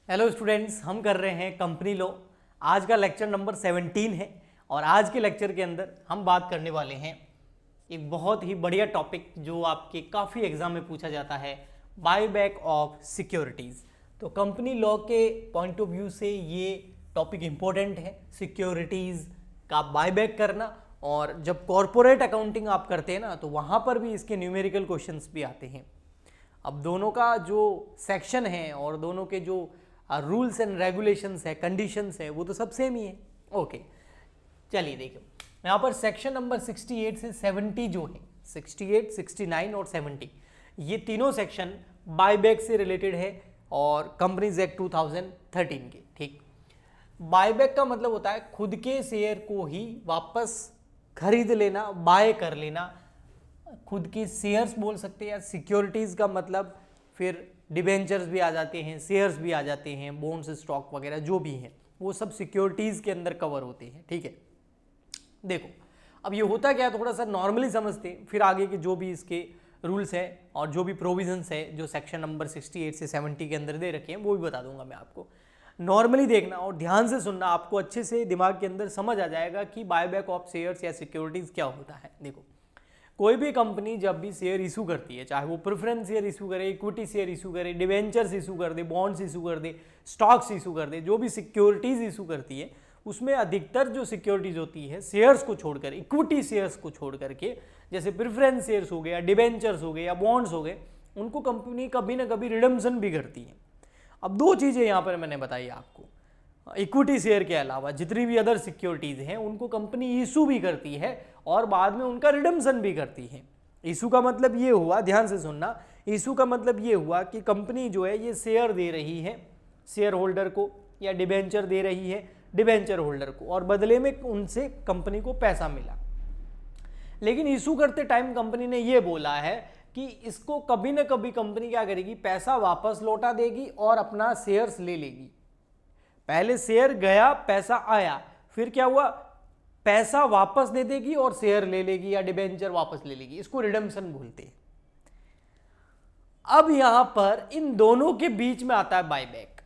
Hello students, हम कर रहे हैं कंपनी लॉ। आज का लेक्चर नंबर 17 है और आज के लेक्चर के अंदर हम बात करने वाले हैं एक बहुत ही बढ़िया टॉपिक जो आपके काफ़ी एग्जाम में पूछा जाता है, बायबैक ऑफ सिक्योरिटीज़। तो कंपनी लॉ के पॉइंट ऑफ व्यू से ये टॉपिक इम्पोर्टेंट है, सिक्योरिटीज़ का बायबैक करना। और जब कॉरपोरेट अकाउंटिंग आप करते हैं ना, तो वहाँ पर भी इसके न्यूमेरिकल क्वेश्चंस भी आते हैं। अब दोनों का जो सेक्शन है और दोनों के जो रूल्स एंड रेगुलेशंस है, कंडीशंस है, वो तो सब सेम ही है। ओके, चलिए देखिए यहाँ पर सेक्शन नंबर 68 से 70 जो है, 68, 69 और 70, ये तीनों सेक्शन बायबैक से रिलेटेड है और कंपनीज एक्ट 2013 के। ठीक, बायबैक का मतलब होता है खुद के शेयर को ही वापस खरीद लेना, बाय कर लेना। खुद के शेयर्स बोल सकते हैं या सिक्योरिटीज का मतलब फिर डिबेंचर्स भी आ जाते हैं, शेयर्स भी आ जाते हैं, बॉन्ड्स, स्टॉक वगैरह जो भी हैं वो सब सिक्योरिटीज के अंदर कवर होते हैं। ठीक है, देखो अब ये होता क्या है, थोड़ा सा नॉर्मली समझते हैं, फिर आगे के जो भी इसके रूल्स है और जो भी प्रोविजंस है जो सेक्शन नंबर 68 से 70 के अंदर दे रखे हैं वो भी बता दूंगा मैं आपको। नॉर्मली देखना और ध्यान से सुनना, आपको अच्छे से दिमाग के अंदर समझ आ जाएगा कि बायबैक ऑफ शेयर्स या सिक्योरिटीज क्या होता है। देखो, कोई भी कंपनी जब भी शेयर इशू करती है, चाहे वो प्रेफरेंस शेयर इशू करे, इक्विटी शेयर इशू करे, डिवेंचर्स इशू कर दे, बॉन्ड्स इशू कर दे, स्टॉक्स इशू कर दे, जो भी सिक्योरिटीज इशू करती है उसमें अधिकतर जो सिक्योरिटीज होती है शेयर्स को छोड़कर, इक्विटी शेयर्स को छोड़ करके, जैसे प्रेफरेंस शेयर्स हो गए या डिवेंचर्स हो गए या बॉन्ड्स हो गए, उनको कंपनी कभी ना कभी रिडम्पशन भी करती है। अब दो चीज़ें यहाँ पर मैंने बताई आपको, इक्विटी शेयर के अलावा जितनी भी अदर सिक्योरिटीज हैं उनको कंपनी इशू भी करती है और बाद में उनका रिडम्पशन भी करती है। इशू का मतलब ये हुआ, ध्यान से सुनना, इशू का मतलब ये हुआ कि कंपनी जो है ये शेयर दे रही है शेयर होल्डर को या डिबेंचर दे रही है डिबेंचर होल्डर को और बदले में उनसे कंपनी को पैसा मिला। लेकिन इशू करते टाइम कंपनी ने ये बोला है कि इसको कभी ना कभी कंपनी क्या करेगी, पैसा वापस लौटा देगी और अपना शेयर्स ले लेगी। पहले शेयर गया, पैसा आया, फिर क्या हुआ, पैसा वापस दे देगी और शेयर ले लेगी या डिबेंचर वापस ले लेगी। इसको रिडम्पशन बोलते हैं। अब यहां पर इन दोनों के बीच में आता है बायबैक।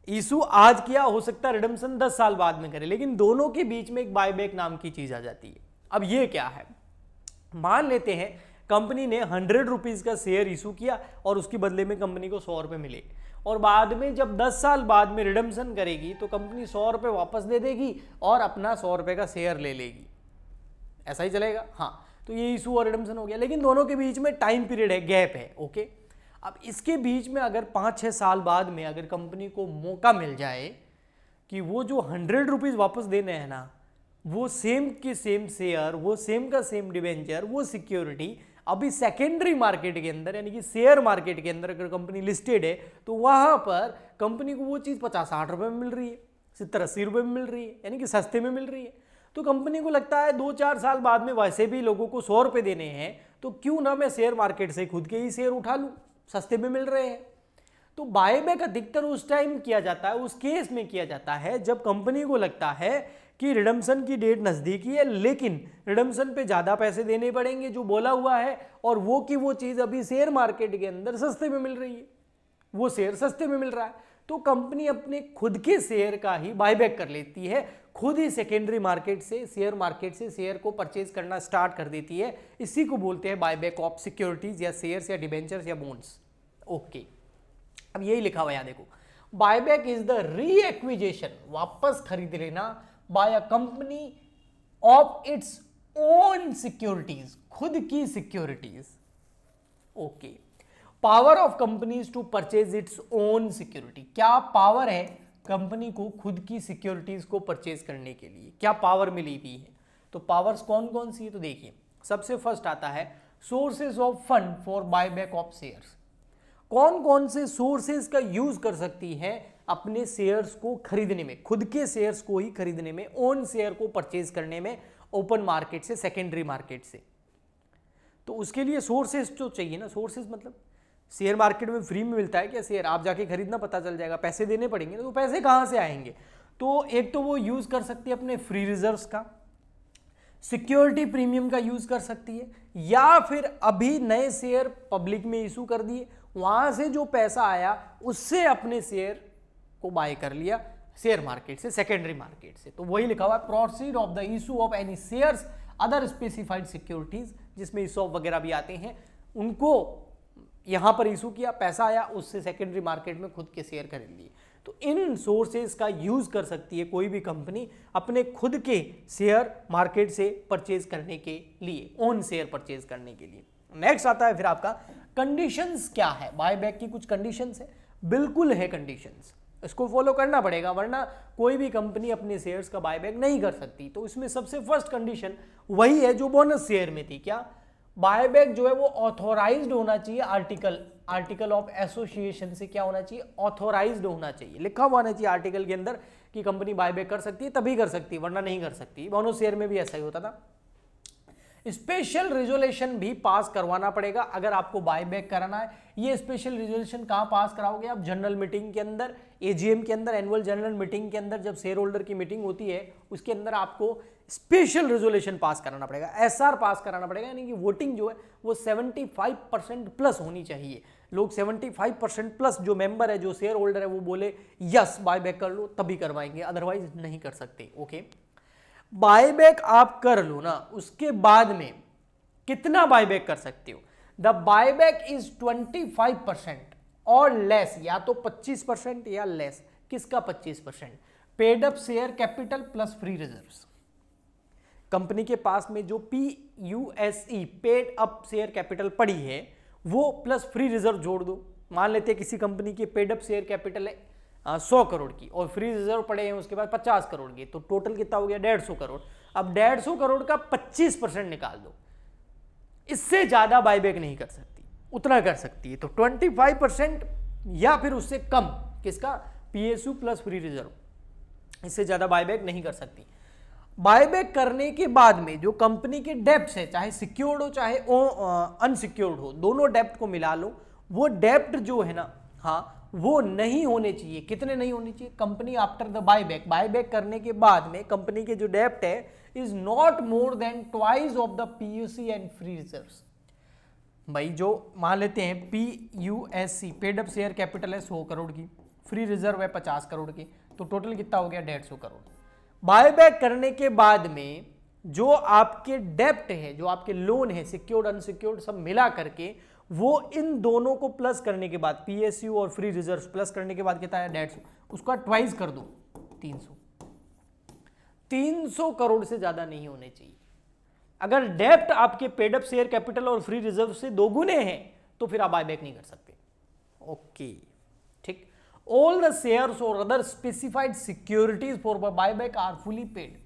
इशू आज किया, हो सकता है रिडम्पशन 10 साल बाद में करे, लेकिन दोनों के बीच में एक बायबैक नाम की चीज आ जाती है। अब ये क्या है, मान लेते हैं कंपनी ने 100 रुपीज का शेयर इशू किया और उसके बदले में कंपनी को 100 रुपए मिले और बाद में जब 10 साल बाद में रिडम्पशन करेगी तो कंपनी 100 रुपए वापस दे देगी और अपना 100 रुपए का शेयर ले लेगी। ऐसा ही चलेगा। हाँ, तो ये इशू और रिडम्पशन हो गया, लेकिन दोनों के बीच में टाइम पीरियड है, गैप है। ओके, अब इसके बीच में अगर 5-6 साल बाद में अगर कंपनी को मौका मिल जाए कि वो जो 100 रुपीज वापस देने हैं ना, वो सेम के सेम शेयर, वो सेम का सेम डिवेंचर, वो सिक्योरिटी अभी सेकेंडरी मार्केट के अंदर यानी कि शेयर मार्केट के अंदर अगर कंपनी लिस्टेड है तो वहां पर कंपनी को वो चीज 50-60 रुपए में मिल रही है, 70-80 रुपए में मिल रही है, यानी कि सस्ते में मिल रही है। तो कंपनी को लगता है 2-4 साल बाद में वैसे भी लोगों को 100 रुपए देने हैं, तो क्यों ना मैं शेयर मार्केट से खुद के ही शेयर उठा लूं, सस्ते में मिल रहे हैं। तो बायबैक अधिकतर उस टाइम किया जाता है, उस केस में किया जाता है जब कंपनी को लगता है कि रिडम्पशन की डेट नजदीकी है, लेकिन रिडम्पशन पे ज्यादा पैसे देने पड़ेंगे जो बोला हुआ है, और वो की वो चीज अभी शेयर मार्केट के अंदर सस्ते में मिल रही है, वो शेयर सस्ते में मिल रहा है, तो कंपनी अपने खुद के शेयर का ही बायबैक कर लेती है, खुद ही सेकेंडरी मार्केट से, शेयर मार्केट से शेयर को परचेज करना स्टार्ट कर देती है। इसी को बोलते हैं बायबैक ऑफ सिक्योरिटीज या शेयर्स या डिबेंचर्स या बॉन्ड्स। ओके, अब यही लिखा हुआ है, देखो, बायबैक इज द रीएक्विजिशन, वापस खरीद लेना by a company of its own securities, खुद की सिक्योरिटीज। Okay, power of companies to purchase its own security, क्या पावर है कंपनी को खुद की सिक्योरिटीज को परचेज करने के लिए, क्या पावर मिली हुई है। तो पावर्स कौन कौन सी है, तो देखिए, सबसे फर्स्ट आता है sources of fund for buyback of shares. कौन कौन से सोर्सेज का यूज कर सकती है अपने शेयर्स को खरीदने में, खुद के शेयर्स को ही खरीदने में, ओन शेयर को परचेज करने में, ओपन मार्केट से, सेकेंडरी मार्केट से। तो उसके लिए सोर्सेज तो चाहिए ना। सोर्सेज मतलब शेयर मार्केट में फ्री में मिलता है क्या शेयर, आप जाके खरीदना, पता चल जाएगा, पैसे देने पड़ेंगे, तो पैसे कहां से आएंगे। तो एक तो वो यूज कर सकती है अपने फ्री रिजर्व्स का, सिक्योरिटी प्रीमियम का यूज कर सकती है, या फिर अभी नए शेयर पब्लिक में इशू कर दिए, वहां से जो पैसा आया उससे अपने शेयर को बाय कर लिया शेयर मार्केट से, सेकेंडरी मार्केट से। तो वही लिखा हुआ है proceed of the issue of any shares other specified securities, जिसमें ईसॉप वगैरह भी आते हैं, उनको यहां पर इशू किया, पैसा आया, उससे सेकेंडरी मार्केट में खुद के शेयर खरीद लिए। तो इन सोर्सेज का यूज कर सकती है कोई भी कंपनी अपने खुद के शेयर मार्केट से परचेज करने के लिए, ओन शेयर परचेज करने के लिए। नेक्स्ट आता है फिर आपका कंडीशंस क्या है, बायबैक की कुछ कंडीशंस है, बिल्कुल है कंडीशंस, इसको फॉलो करना पड़ेगा, वरना कोई भी कंपनी अपने शेयर्स का बायबैक नहीं कर सकती। तो इसमें सबसे फर्स्ट कंडीशन वही है जो बोनस शेयर में थी, क्या, बायबैक जो है वो ऑथोराइज्ड होना चाहिए, आर्टिकल ऑफ एसोसिएशन से क्या होना चाहिए, ऑथोराइज्ड होना चाहिए, लिखा हुआ होना चाहिए आर्टिकल के अंदर कि कंपनी बायबैक कर सकती है, तभी कर सकती है, वरना नहीं कर सकती। बोनस शेयर में भी ऐसा ही होता था। स्पेशल रिजोल्यूशन भी पास करवाना पड़ेगा अगर आपको बायबैक कराना है। ये स्पेशल रिजोल्यूशन कहां पास कराओगे आप, जनरल मीटिंग के अंदर, एजीएम के अंदर, एनुअल जनरल मीटिंग के अंदर, जब शेयर होल्डर की मीटिंग होती है उसके अंदर आपको स्पेशल रिजोल्यूशन पास कराना पड़ेगा, एसआर पास कराना पड़ेगा, यानी कि वोटिंग जो है वो 75% प्लस होनी चाहिए। लोग 75% प्लस जो मेंबर है, जो शेयर होल्डर है, वो बोले यस बायबैक कर लो, तभी करवाएंगे, अदरवाइज नहीं कर सकते। ओके, बायबैक आप कर लो ना, उसके बाद में कितना बायबैक कर सकते हो, द बायबैक इज 25% और लेस, या तो 25% या लेस। किसका 25%, paid up share capital plus free reserves. Company के पास में जो PUSE paid up share capital पड़ी है वो प्लस फ्री रिजर्व जोड़ दो। मान लेते हैं किसी कंपनी की पेड अप शेयर कैपिटल है 100 करोड़ की और फ्री रिजर्व पड़े हैं उसके बाद 50 करोड़ की, तो टोटल कितना हो गया 150 करोड़। अब 150 करोड़ का 25% निकाल दो, इससे ज्यादा बायबैक नहीं कर सकती, उतना कर सकती है। तो 25% या फिर उससे कम, किसका, PSU प्लस फ्री रिजर्व, इससे ज्यादा बायबैक नहीं कर सकती। बायबैक करने के बाद में जो कंपनी के डेप्ट है, चाहे सिक्योर्ड हो चाहे अनसिक्योर्ड हो, दोनों डेप्ट को मिला लो, वो डेप्ट जो है ना, हाँ, वो नहीं होने चाहिए। कितने नहीं होने चाहिए, कंपनी आफ्टर द बायबैक करने के बाद में कंपनी के जो डेप्ट है is not more than twice of the PUC and free reserves. भाई जो मान लेते हैं PUSC paid up share capital है 100 करोड़ की, फ्री रिजर्व है 50 करोड़ की, तो टोटल कितना हो गया 150 करोड़। बायबैक करने के बाद में जो आपके डेप्ट है, जो आपके लोन है, सिक्योर्ड अनसिक्योर्ड सब मिला करके, वो इन दोनों को प्लस करने के बाद, PSU और फ्री रिजर्व प्लस करने के बाद कितना है 150, उसका ट्वाइस कर दो 300 करोड़ से ज्यादा नहीं होने चाहिए। अगर डेप्ट आपके पेड अप शेयर कैपिटल और फ्री रिजर्व से दोगुने हैं तो फिर आप बायबैक नहीं कर सकते। ओके, ठीक। All the shares or other specified securities for buyback are fully paid.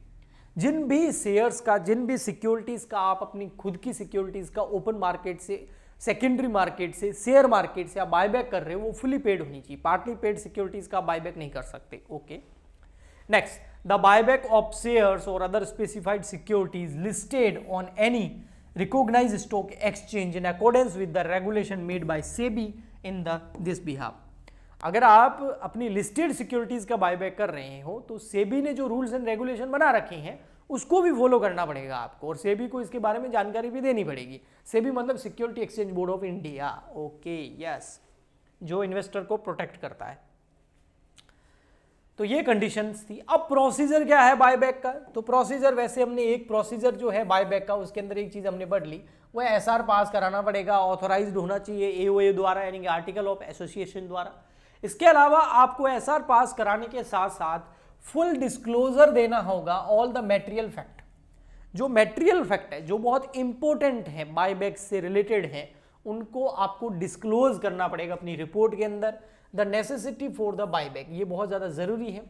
जिन भी शेयर्स का, जिन भी सिक्योरिटीज का आप अपनी खुद की सिक्योरिटीज का ओपन मार्केट से, सेकेंडरी मार्केट से, शेयर मार्केट से आप बायबैक कर रहे हो, वो फुली पेड होनी चाहिए। पार्टली पेड सिक्योरिटीज का बायबैक नहीं कर सकते। Okay, next, the buyback of shares or other specified securities listed on any recognised stock exchange in accordance with the regulation made by SEBI in this behalf. अगर आप अपनी listed securities का buyback कर रहे हो तो सेबी ने जो रूल्स एंड रेगुलेशन बना रखे हैं उसको भी फॉलो करना पड़ेगा आपको, और सेबी को इसके बारे में जानकारी भी देनी पड़ेगी। सेबी मतलब security exchange board of India. Okay, yes, जो इन्वेस्टर को प्रोटेक्ट करता है। तो ये कंडीशंस थी। अब प्रोसीजर क्या है बायबैक का, तो प्रोसीजर, वैसे हमने एक प्रोसीजर जो है बायबैक का, उसके अंदर एक चीज हमने पढ़ ली, वो एसआर पास कराना पड़ेगा, ऑथोराइज्ड होना चाहिए AOA द्वारा, यानी कि आर्टिकल ऑफ एसोसिएशन द्वारा। इसके अलावा आपको एसआर पास कराने के साथ साथ फुल डिस्क्लोजर देना होगा ऑल द मटेरियल फैक्ट। जो मटेरियल फैक्ट है, जो बहुत इंपॉर्टेंट है, बायबैक से रिलेटेड है, उनको आपको डिस्क्लोज करना पड़ेगा अपनी रिपोर्ट के अंदर। The necessity for the buyback, ये बहुत ज्यादा जरूरी है।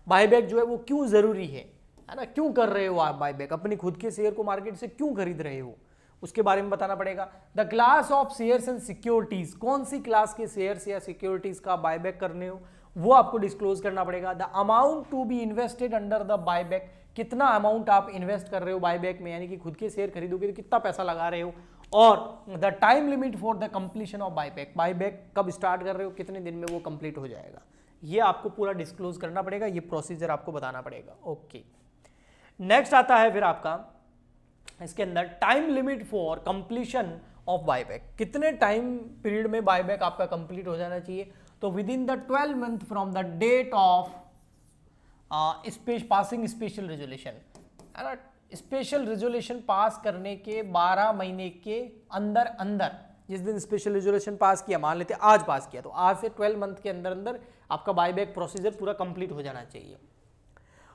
बायबैक जो है वो क्यों जरूरी है ना, क्यों कर रहे हो आप बायबैक, अपनी खुद के शेयर को मार्केट से क्यों खरीद रहे हो, उसके बारे में बताना पड़ेगा। The class of shares and securities, कौन सी क्लास के शेयर्स या सिक्योरिटीज का बायबैक करने हो वो आपको डिस्क्लोज करना पड़ेगा। The amount to be invested under the buyback, कितना अमाउंट आप इन्वेस्ट कर रहे हो बायबैक में, यानी कि खुद के शेयर खरीदोगे तो कितना पैसा लगा रहे हो, और the time limit for the completion of buyback, buyback कब स्टार्ट कर रहे हो, कितने दिन में वो कंप्लीट हो जाएगा, ये आपको पूरा डिस्क्लोज करना पड़ेगा, ये प्रोसीजर आपको बताना पड़ेगा। ओके, नेक्स्ट आता है फिर आपका इसके अंदर time limit for completion of buyback, कितने टाइम पीरियड में बायबैक आपका कंप्लीट हो जाना चाहिए? तो within the 12 month from the date of passing special resolution, है ना, स्पेशल रेजोल्यूशन पास करने के 12 महीने के अंदर अंदर, जिस दिन स्पेशल रेजोल्यूशन पास किया, मान लेते आज पास किया, तो आज से 12 मंथ के अंदर अंदर आपका बायबैक प्रोसीजर पूरा कंप्लीट हो जाना चाहिए।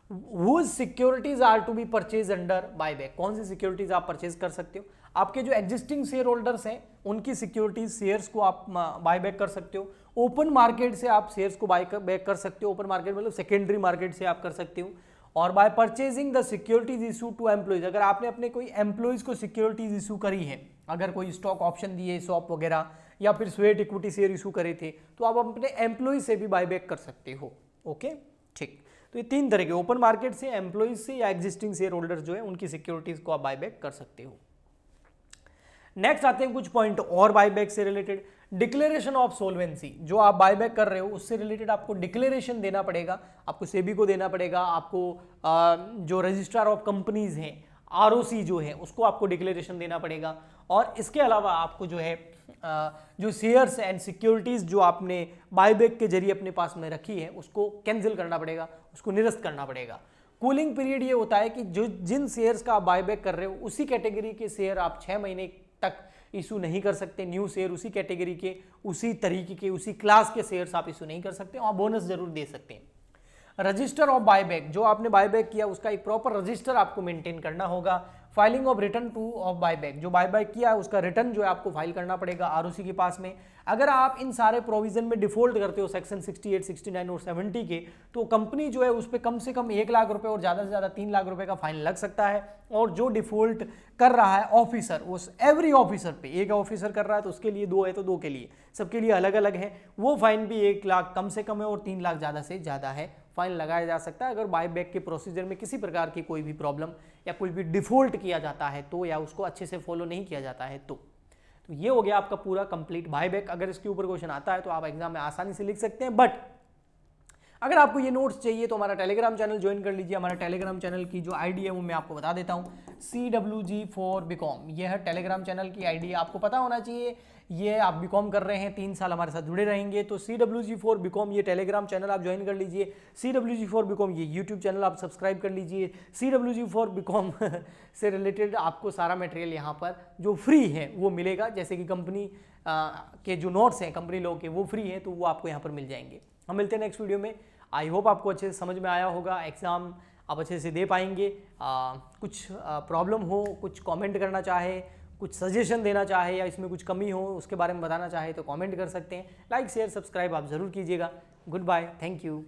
Whose securities are to be purchased under buyback? कौन सी सिक्योरिटीज आप परचेज कर सकते हो? आपके जो एग्जिस्टिंग शेयर होल्डर्स हैं उनकी सिक्योरिटीज शेयर्स को आप बायबैक कर सकते हो। ओपन मार्केट से आप शेयर्स को बायबैक कर सकते हो, ओपन मार्केट मतलब सेकेंडरी मार्केट से आप कर सकते हो। और by purchasing the securities issue to employees, अगर आपने अपने कोई एम्प्लॉइज को सिक्योरिटीज इशू करी है, अगर कोई स्टॉक ऑप्शन दिए शॉप वगैरह या फिर स्वेट इक्विटी शेयर इशू करे थे, तो आप अपने एम्प्लॉइज से भी बायबैक कर सकते हो। ओके, ठीक। तो ये 3 तरह के, ओपन मार्केट से, एम्प्लॉइज से या एग्जिस्टिंग शेयर होल्डर्स जो है उनकी सिक्योरिटीज को आप बायबैक कर सकते हो। नेक्स्ट आते हैं कुछ पॉइंट और बायबैक से रिलेटेड। डिक्लेरेशन ऑफ सोल्वेंसी, जो आप बायबैक कर रहे हो उससे रिलेटेड आपको डिक्लेरेशन देना पड़ेगा, आपको सेबी को देना पड़ेगा, आपको जो रजिस्ट्रार ऑफ कंपनीज हैं आरओसी जो है उसको आपको डिक्लेरेशन देना पड़ेगा। और इसके अलावा आपको जो है जो शेयर्स एंड सिक्योरिटीज जो आपने बायबैक के जरिए अपने पास में रखी है उसको कैंसिल करना पड़ेगा, उसको निरस्त करना पड़ेगा। कूलिंग पीरियड ये होता है कि जो जिन शेयर्स का आप बायबैक कर रहे हो उसी कैटेगरी के शेयर आप 6 महीने तक इशू नहीं कर सकते। न्यू शेयर उसी कैटेगरी के, उसी तरीके के, उसी क्लास के शेयर्स आप इशू नहीं कर सकते और बोनस जरूर दे सकते हैं। रजिस्टर ऑफ बायबैक, जो आपने बायबैक किया उसका एक प्रॉपर रजिस्टर आपको मेंटेन करना होगा। Filing of return two of buyback, जो बायबैक किया है उसका रिटर्न जो है आपको फाइल करना पड़ेगा आरओसी के पास में। अगर आप इन सारे प्रोविजन में डिफॉल्ट करते हो सेक्शन 68, 69 और 70 के, तो कंपनी जो है उस पर कम से कम 1 लाख रुपए और ज़्यादा से ज़्यादा 3 लाख रुपए का फाइन लग सकता है। और जो डिफॉल्ट कर रहा है ऑफिसर, उस एवरी ऑफिसर पे, एक ऑफिसर कर रहा है तो उसके लिए 2 है तो 2 के लिए, सबके लिए अलग अलग है, वो फाइन भी 1 लाख कम से कम है और 3 लाख ज़्यादा से ज़्यादा है, फाइन लगाया जा सकता है अगर बायबैक के प्रोसीजर में किसी प्रकार की कोई भी प्रॉब्लम या कोई भी डिफॉल्ट किया जाता है तो, या उसको अच्छे से फॉलो नहीं किया जाता है तो ये हो गया आपका पूरा कंप्लीट बायबैक। अगर इसके ऊपर क्वेश्चन आता है तो आप एग्जाम में आसानी से लिख सकते हैं। बट अगर आपको ये नोट्स चाहिए तो हमारा टेलीग्राम चैनल ज्वाइन कर लीजिए। हमारा टेलीग्राम चैनल की जो आईडी है वो मैं आपको बता देता हूँ, CWG4BCom, यह है टेलीग्राम चैनल की आईडी। आपको पता होना चाहिए, ये आप बीकॉम कर रहे हैं, 3 साल हमारे साथ जुड़े रहेंगे, तो CWG4BCom ये टेलीग्राम चैनल आप ज्वाइन कर लीजिए। CWG4BCom ये यूट्यूब चैनल आप सब्सक्राइब कर लीजिए। CWG4BCom से रिलेटेड आपको सारा मटेरियल यहाँ पर जो फ्री है वो मिलेगा, जैसे कि कंपनी के जो नोट्स हैं कंपनी लोगों के वो फ्री हैं, तो वो आपको यहाँ पर मिल जाएंगे। हम मिलते हैं नेक्स्ट वीडियो में। आई होप आपको अच्छे से समझ में आया होगा, एग्ज़ाम आप अच्छे से दे पाएंगे। कुछ प्रॉब्लम हो, कुछ कमेंट करना चाहे, कुछ सजेशन देना चाहे या इसमें कुछ कमी हो उसके बारे में बताना चाहे तो कमेंट कर सकते हैं। लाइक शेयर सब्सक्राइब आप ज़रूर कीजिएगा। Goodbye, thank you.